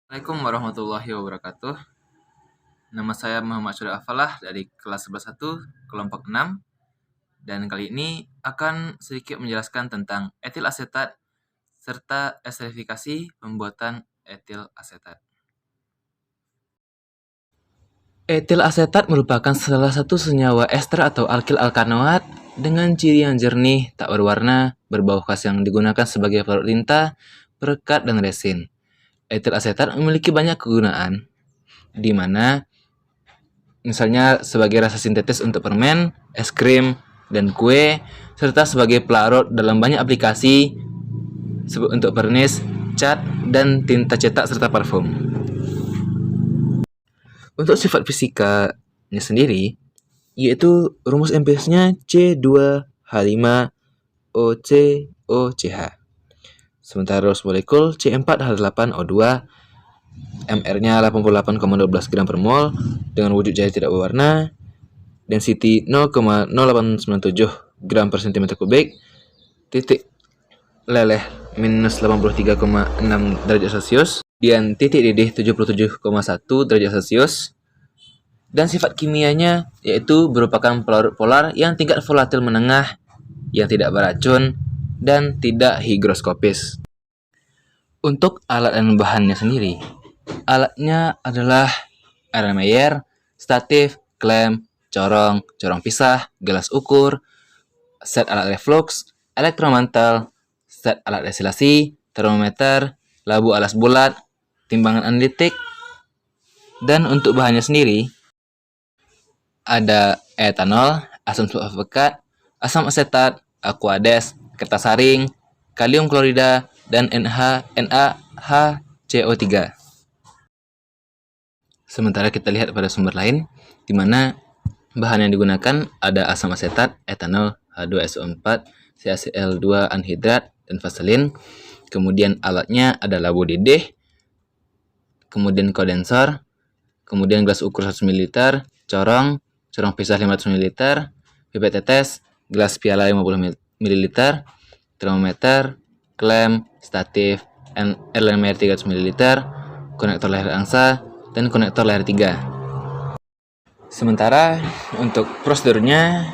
Assalamualaikum warahmatullahi wabarakatuh. Nama saya Muhammad Syarif Afalah dari kelas 11.1 kelompok 6 dan kali ini akan sedikit menjelaskan tentang etil asetat serta esterifikasi pembuatan etil asetat. Etil asetat merupakan salah satu senyawa ester atau alkil alkanoat dengan ciri yang jernih, tak berwarna, berbau khas yang digunakan sebagai pelarut tinta, perekat, dan resin. Etil asetat memiliki banyak kegunaan, di mana misalnya sebagai rasa sintetis untuk permen, es krim, dan kue, serta sebagai pelarut dalam banyak aplikasi untuk pernis, cat, dan tinta cetak serta parfum. Untuk sifat fisikanya sendiri, yaitu rumus empirisnya C2H5OCOCH. Sementara rumus molekul C4H8O2, MR-nya 88,12 gram per mol dengan wujud cair tidak berwarna, density 0,0897 gram per cm kubik, titik leleh minus 83,6 derajat Celcius, dan titik didih 77,1 derajat Celcius. Dan sifat kimianya yaitu merupakan pelarut polar yang tingkat volatil menengah, yang tidak beracun, dan tidak higroskopis. Untuk alat dan bahannya sendiri, alatnya adalah Erlenmeyer, statif, klem, corong pisah, gelas ukur, set alat reflux, elektromantel, set alat destilasi, termometer, labu alas bulat, timbangan analitik. Dan untuk bahannya sendiri, ada etanol, asam sulfaat, asam asetat, aquades, kertas saring, kalium klorida, dan NaHCO3. Sementara kita lihat pada sumber lain, di mana bahan yang digunakan ada asam asetat, etanol, H2SO4, CaCl2 anhidrat, dan vaselin. Kemudian alatnya ada labu didih, kemudian kondensor, kemudian gelas ukur 100 ml, corong pisah 500 ml, pipet tetes, gelas piala 50 ml, termometer, klem, statif, Erlenmeyer 300 ml, konektor leher angsa, dan konektor leher 3. Sementara untuk prosedurnya,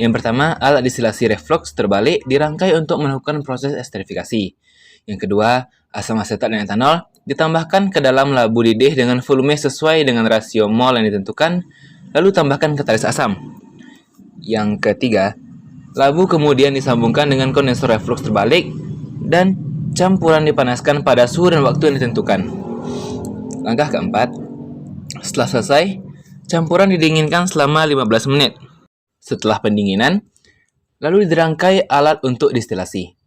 yang pertama, alat distilasi reflux terbalik dirangkai untuk melakukan proses esterifikasi. Yang kedua, asam asetat dan etanol ditambahkan ke dalam labu didih dengan volume sesuai dengan rasio mol yang ditentukan, lalu tambahkan katalis asam. Yang ketiga, labu kemudian disambungkan dengan kondensor reflux terbalik dan campuran dipanaskan pada suhu dan waktu yang ditentukan. Langkah keempat, setelah selesai, campuran didinginkan selama 15 menit. Setelah pendinginan, lalu dirangkai alat untuk distilasi.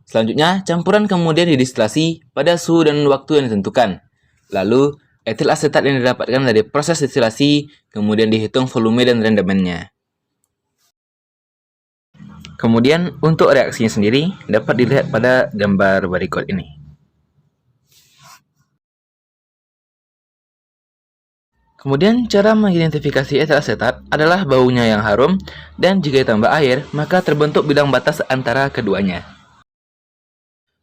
Selanjutnya, campuran kemudian didistilasi pada suhu dan waktu yang ditentukan. Lalu, etil asetat yang didapatkan dari proses distilasi kemudian dihitung volume dan rendemennya. Kemudian, untuk reaksinya sendiri dapat dilihat pada gambar berikut ini. Kemudian, cara mengidentifikasi etil asetat adalah baunya yang harum, dan jika ditambah air, maka terbentuk bidang batas antara keduanya.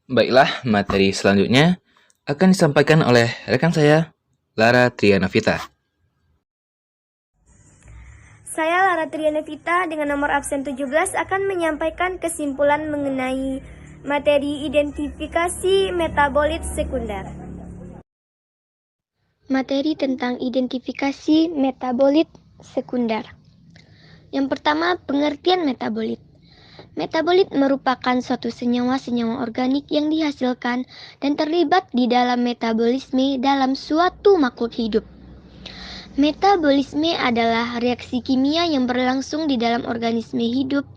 Baiklah, materi selanjutnya akan disampaikan oleh rekan saya, Lara Trianovita. Saya Lara Trianovita dengan nomor absen 17 akan menyampaikan kesimpulan mengenai materi identifikasi metabolit sekunder. Materi tentang identifikasi metabolit sekunder. Yang pertama, pengertian metabolit. Metabolit merupakan suatu senyawa-senyawa organik yang dihasilkan dan terlibat di dalam metabolisme dalam suatu makhluk hidup. Metabolisme adalah reaksi kimia yang berlangsung di dalam organisme hidup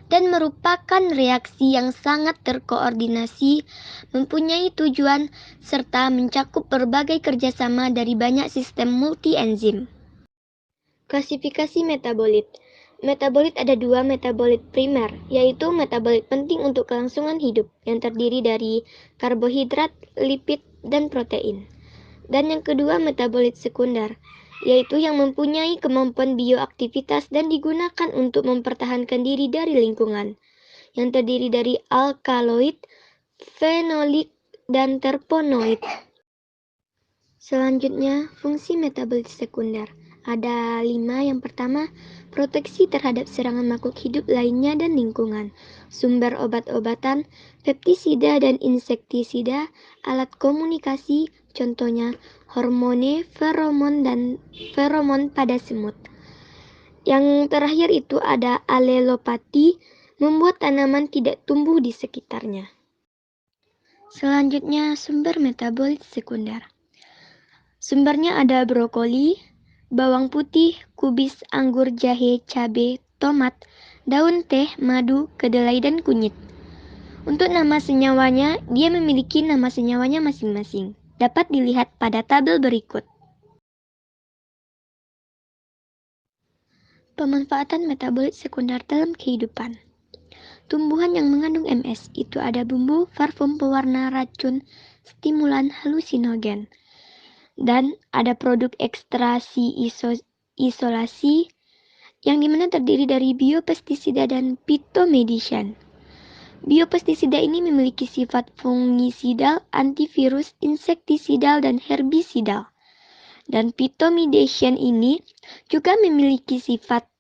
dan merupakan reaksi yang sangat terkoordinasi, mempunyai tujuan, serta mencakup berbagai kerjasama dari banyak sistem multi-enzim. Klasifikasi metabolit. Metabolit ada dua metabolit primer, yaitu metabolit penting untuk kelangsungan hidup, yang terdiri dari karbohidrat, lipid, dan protein. Dan yang kedua metabolit sekunder, yaitu yang mempunyai kemampuan bioaktivitas dan digunakan untuk mempertahankan diri dari lingkungan, yang terdiri dari alkaloid, fenolik, dan terpenoid. Selanjutnya, fungsi metabolit sekunder. Ada 5. Yang pertama, proteksi terhadap serangan makhluk hidup lainnya dan lingkungan, sumber obat-obatan, pestisida dan insektisida, alat komunikasi, contohnya hormone, feromon pada semut. Yang terakhir itu ada alelopati, membuat tanaman tidak tumbuh di sekitarnya. Selanjutnya, sumber metabolit sekunder. Sumbernya ada brokoli, bawang putih, kubis, anggur, jahe, cabai, tomat, daun teh, madu, kedelai, dan kunyit. Untuk nama senyawanya, dia memiliki nama senyawanya masing-masing. Dapat dilihat pada tabel berikut. Pemanfaatan metabolit sekunder dalam kehidupan. Tumbuhan yang mengandung MS itu ada bumbu, parfum, pewarna, racun, stimulan, halusinogen. Dan ada produk ekstrasi isolasi yang dimana terdiri dari biopestisida dan phytomedicine. Biopestisida ini memiliki sifat fungisidal, antivirus, insektisidal, dan herbisidal. Dan phytomedicine ini juga memiliki sifat,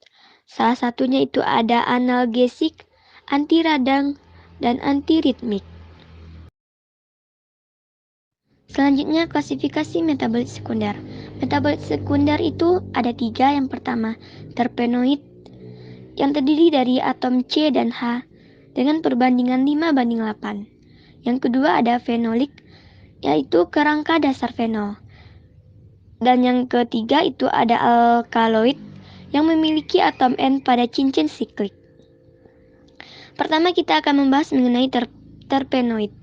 salah satunya itu ada analgesik, anti radang, dan antiritmik. Selanjutnya, klasifikasi metabolit sekunder. Metabolit sekunder itu ada 3. Yang pertama, terpenoid yang terdiri dari atom C dan H dengan perbandingan 5:8. Yang kedua ada fenolik, yaitu kerangka dasar fenol. Dan yang ketiga itu ada alkaloid yang memiliki atom N pada cincin siklik. Pertama kita akan membahas mengenai terpenoid,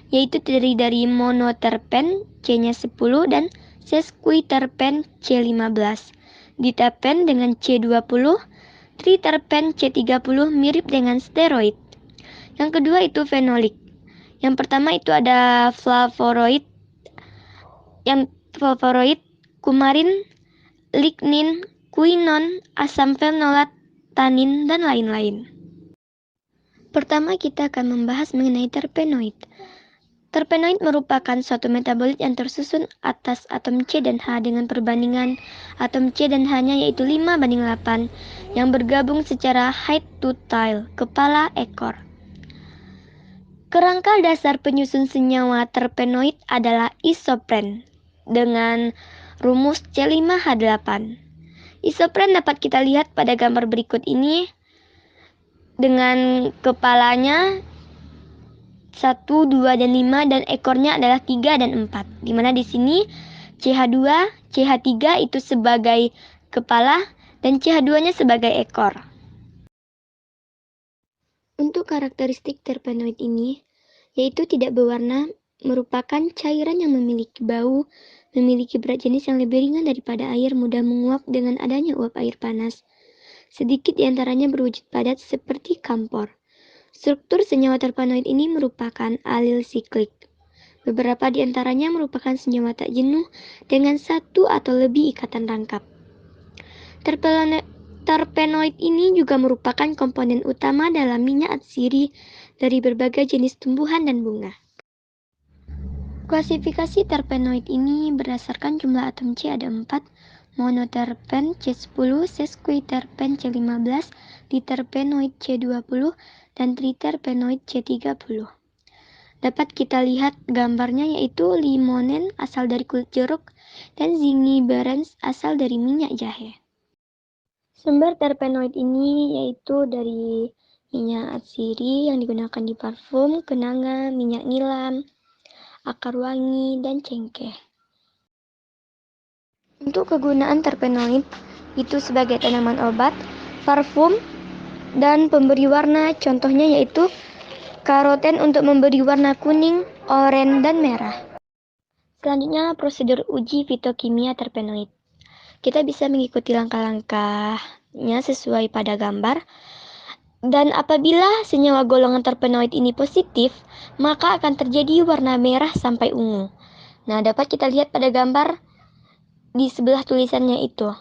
yaitu terdiri dari monoterpen C-nya 10 dan sesquiterpen C15, diterpen dengan C20, triterpen C30 mirip dengan steroid. Yang kedua itu fenolik. Yang pertama itu ada flavonoid, kumarin, lignin, quinon, asam fenolat, tanin, dan lain-lain. Pertama kita akan membahas mengenai terpenoid. Terpenoid merupakan suatu metabolit yang tersusun atas atom C dan H dengan perbandingan atom C dan H-nya yaitu 5:8 yang bergabung secara head to tail, kepala ekor. Kerangka dasar penyusun senyawa terpenoid adalah isopren dengan rumus C5H8. Isopren dapat kita lihat pada gambar berikut ini dengan kepalanya 1, 2, dan 5 dan ekornya adalah 3 dan 4. Di mana di sini CH2, CH3 itu sebagai kepala dan CH2-nya sebagai ekor. Untuk karakteristik terpenoid ini yaitu tidak berwarna, merupakan cairan yang memiliki bau, memiliki berat jenis yang lebih ringan daripada air, mudah menguap dengan adanya uap air panas. Sedikit diantaranya berwujud padat seperti kampor. Struktur senyawa terpenoid ini merupakan alil siklik. Beberapa di antaranya merupakan senyawa tak jenuh dengan 1 atau lebih ikatan rangkap. Terpenoid ini juga merupakan komponen utama dalam minyak atsiri dari berbagai jenis tumbuhan dan bunga. Klasifikasi terpenoid ini berdasarkan jumlah atom C ada 4, monoterpen C10, sesquiterpen C15, diterpenoid C20, dan triterpenoid C30. Dapat kita lihat gambarnya yaitu limonen asal dari kulit jeruk dan zingiberens asal dari minyak jahe. Sumber terpenoid ini yaitu dari minyak atsiri yang digunakan di parfum, kenanga, minyak nilam, akar wangi, dan cengkeh. Untuk kegunaan terpenoid itu sebagai tanaman obat, parfum, dan pemberi warna, contohnya yaitu karoten untuk memberi warna kuning, oranye, dan merah. Selanjutnya prosedur uji fitokimia terpenoid. Kita bisa mengikuti langkah-langkahnya sesuai pada gambar. Dan apabila senyawa golongan terpenoid ini positif, maka akan terjadi warna merah sampai ungu. Nah, dapat kita lihat pada gambar di sebelah tulisannya itu.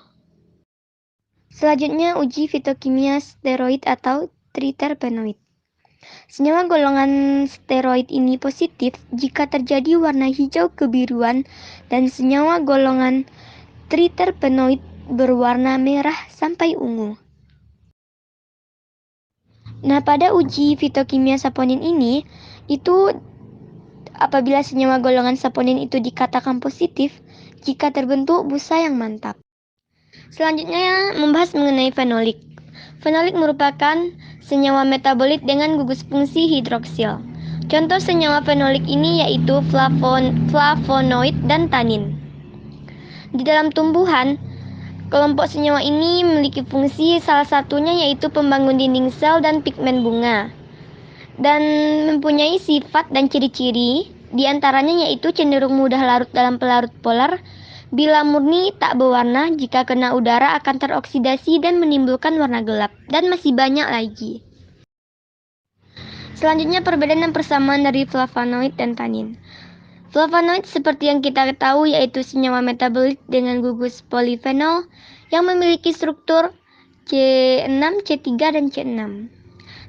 Selanjutnya uji fitokimia steroid atau triterpenoid. Senyawa golongan steroid ini positif jika terjadi warna hijau kebiruan dan senyawa golongan triterpenoid berwarna merah sampai ungu. Nah, pada uji fitokimia saponin ini, itu apabila senyawa golongan saponin itu dikatakan positif jika terbentuk busa yang mantap. Selanjutnya membahas mengenai fenolik. Fenolik merupakan senyawa metabolit dengan gugus fungsi hidroksil. Contoh senyawa fenolik ini yaitu flavonoid dan tanin. Di dalam tumbuhan, kelompok senyawa ini memiliki fungsi salah satunya yaitu pembangun dinding sel dan pigmen bunga. Dan mempunyai sifat dan ciri-ciri, diantaranya yaitu cenderung mudah larut dalam pelarut polar, bila murni tak berwarna, jika kena udara akan teroksidasi dan menimbulkan warna gelap, dan masih banyak lagi. Selanjutnya perbedaan dan persamaan dari flavonoid dan tanin. Flavonoid seperti yang kita ketahui yaitu senyawa metabolit dengan gugus polifenol yang memiliki struktur C6, C3, dan C6.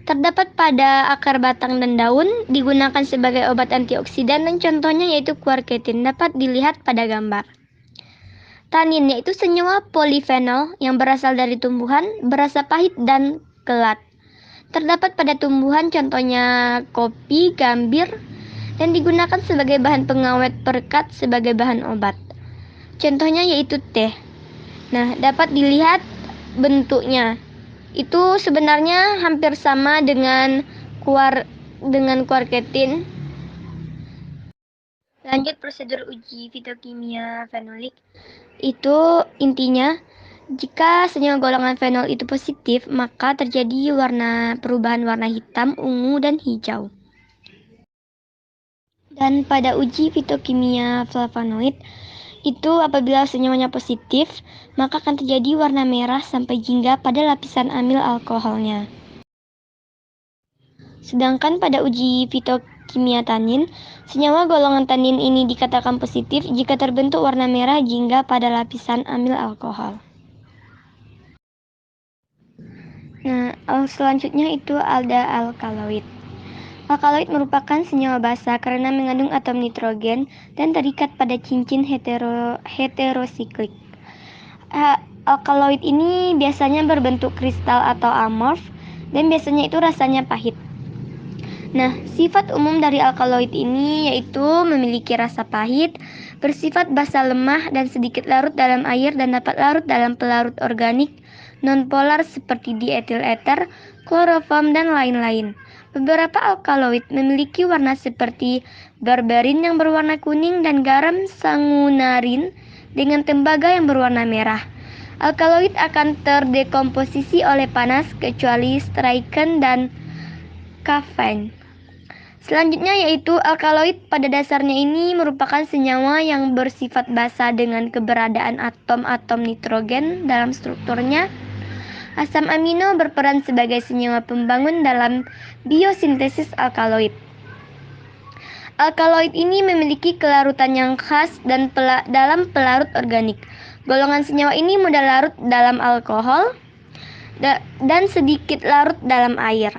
Terdapat pada akar, batang, dan daun, digunakan sebagai obat antioksidan dan contohnya yaitu quercetin dapat dilihat pada gambar. Tanin yaitu senyawa polifenol yang berasal dari tumbuhan, berasa pahit dan kelat. Terdapat pada tumbuhan contohnya kopi, gambir, dan digunakan sebagai bahan pengawet perekat sebagai bahan obat. Contohnya yaitu teh. Nah, dapat dilihat bentuknya. Itu sebenarnya hampir sama dengan quercetin. Lanjut prosedur uji fitokimia fenolik. Itu intinya, jika senyawa golongan fenol itu positif, maka terjadi perubahan warna hitam, ungu, dan hijau. Dan pada uji fitokimia flavonoid, itu apabila senyawanya positif, maka akan terjadi warna merah sampai jingga pada lapisan amil alkoholnya. Sedangkan pada uji fitokimia tanin, senyawa golongan tanin ini dikatakan positif jika terbentuk warna merah jingga pada lapisan amil alkohol. Nah, selanjutnya itu ada alkaloid. Alkaloid merupakan senyawa basa karena mengandung atom nitrogen dan terikat pada cincin heterosiklik. Alkaloid ini biasanya berbentuk kristal atau amorf dan biasanya itu rasanya pahit. Nah, sifat umum dari alkaloid ini yaitu memiliki rasa pahit, bersifat basa lemah dan sedikit larut dalam air dan dapat larut dalam pelarut organik nonpolar seperti dietil ether, kloroform, dan lain-lain. Beberapa alkaloid memiliki warna seperti berberin yang berwarna kuning dan garam sanguinarin dengan tembaga yang berwarna merah. Alkaloid akan terdekomposisi oleh panas kecuali stryken dan kafein. Selanjutnya yaitu alkaloid pada dasarnya ini merupakan senyawa yang bersifat basa dengan keberadaan atom-atom nitrogen dalam strukturnya. Asam amino berperan sebagai senyawa pembangun dalam biosintesis alkaloid. Alkaloid ini memiliki kelarutan yang khas dan dalam pelarut organik. Golongan senyawa ini mudah larut dalam alkohol dan sedikit larut dalam air.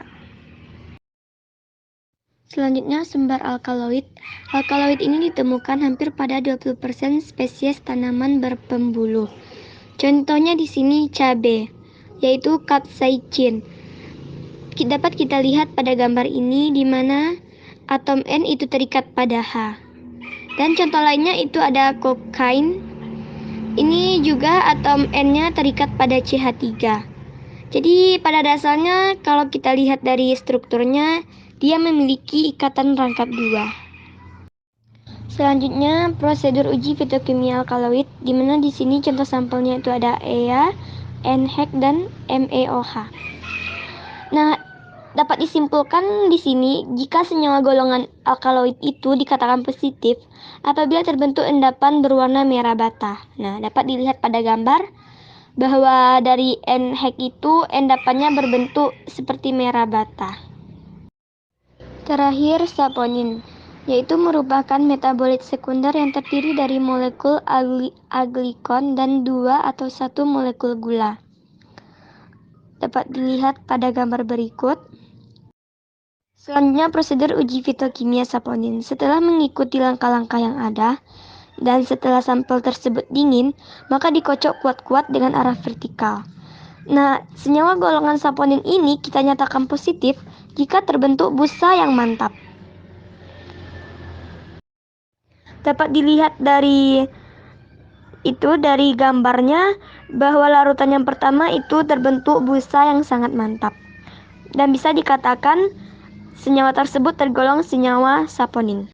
Selanjutnya sumber alkaloid. Alkaloid ini ditemukan hampir pada 20% spesies tanaman berpembuluh. Contohnya di sini cabai, yaitu capsaicin. Dapat kita lihat pada gambar ini di mana atom N itu terikat pada H. Dan contoh lainnya itu ada kokain. Ini juga atom N-nya terikat pada CH3. Jadi pada dasarnya kalau kita lihat dari strukturnya, dia memiliki ikatan rangkap dua. Selanjutnya prosedur uji fitokimia alkaloid, di mana di sini contoh sampelnya itu ada EA, NHEC, dan MEOH. Nah, dapat disimpulkan di sini jika senyawa golongan alkaloid itu dikatakan positif apabila terbentuk endapan berwarna merah bata. Nah, dapat dilihat pada gambar bahwa dari NHEC itu endapannya berbentuk seperti merah bata. Terakhir, saponin, yaitu merupakan metabolit sekunder yang terdiri dari molekul aglikon dan 2 atau 1 molekul gula. Dapat dilihat pada gambar berikut. Selanjutnya prosedur uji fitokimia saponin. Setelah mengikuti langkah-langkah yang ada, dan setelah sampel tersebut dingin, maka dikocok kuat-kuat dengan arah vertikal. Nah, senyawa golongan saponin ini kita nyatakan positif jika terbentuk busa yang mantap. Dapat dilihat dari gambarnya bahwa larutan yang pertama itu terbentuk busa yang sangat mantap. Dan bisa dikatakan senyawa tersebut tergolong senyawa saponin.